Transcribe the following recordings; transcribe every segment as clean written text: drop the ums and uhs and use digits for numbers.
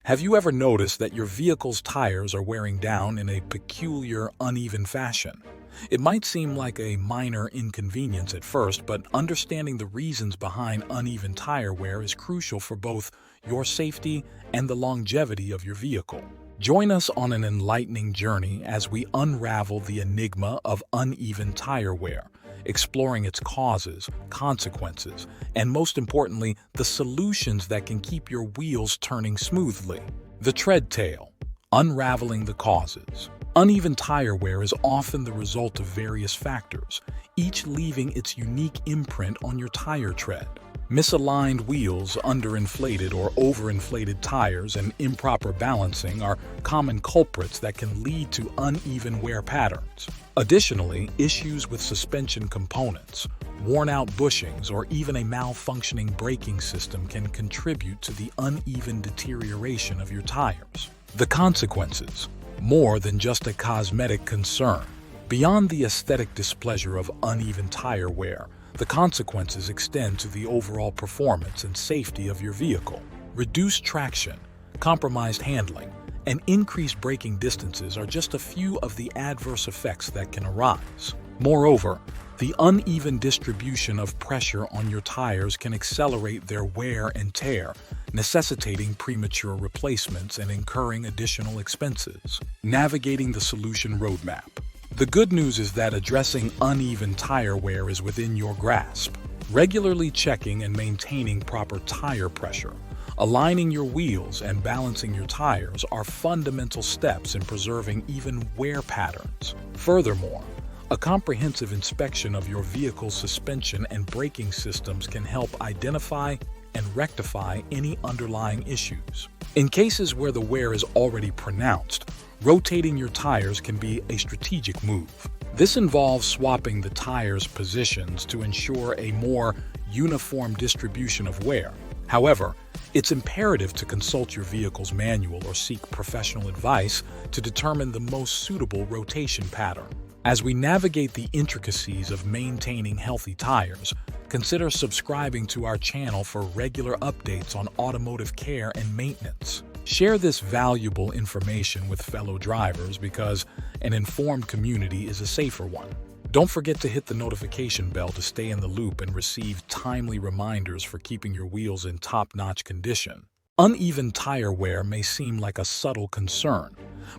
Have you ever noticed that your vehicle's tires are wearing down in a peculiar, uneven fashion? It might seem like a minor inconvenience at first, but understanding the reasons behind uneven tire wear is crucial for both your safety and the longevity of your vehicle. Join us on an enlightening journey as we unravel the enigma of uneven tire wear, exploring its causes, consequences, and most importantly, the solutions that can keep your wheels turning smoothly. The tread tail, unraveling the causes. Uneven tire wear is often the result of various factors, each leaving its unique imprint on your tire tread. Misaligned wheels, underinflated or overinflated tires, and improper balancing are common culprits that can lead to uneven wear patterns. Additionally, issues with suspension components, worn-out bushings, or even a malfunctioning braking system can contribute to the uneven deterioration of your tires. The consequences, more than just a cosmetic concern. Beyond the aesthetic displeasure of uneven tire wear, the consequences extend to the overall performance and safety of your vehicle. Reduced traction, compromised handling, and increased braking distances are just a few of the adverse effects that can arise. Moreover, the uneven distribution of pressure on your tires can accelerate their wear and tear, necessitating premature replacements and incurring additional expenses. Navigating the solution roadmap. The good news is that addressing uneven tire wear is within your grasp. Regularly checking and maintaining proper tire pressure, aligning your wheels, and balancing your tires are fundamental steps in preserving even wear patterns. Furthermore, a comprehensive inspection of your vehicle's suspension and braking systems can help identify and rectify any underlying issues. In cases where the wear is already pronounced, rotating your tires can be a strategic move. This involves swapping the tires' positions to ensure a more uniform distribution of wear. However, it's imperative to consult your vehicle's manual or seek professional advice to determine the most suitable rotation pattern. As we navigate the intricacies of maintaining healthy tires, consider subscribing to our channel for regular updates on automotive care and maintenance. Share this valuable information with fellow drivers because an informed community is a safer one. Don't forget to hit the notification bell to stay in the loop and receive timely reminders for keeping your wheels in top-notch condition. Uneven tire wear may seem like a subtle concern,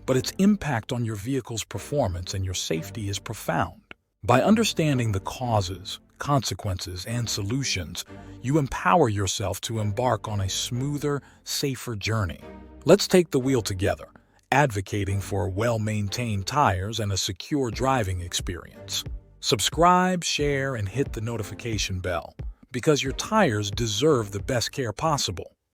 but its impact on your vehicle's performance and your safety is profound. By understanding the causes, consequences, and solutions, you empower yourself to embark on a smoother, safer journey. Let's take the wheel together, advocating for well-maintained tires and a secure driving experience. Subscribe, share, and hit the notification bell, because your tires deserve the best care possible.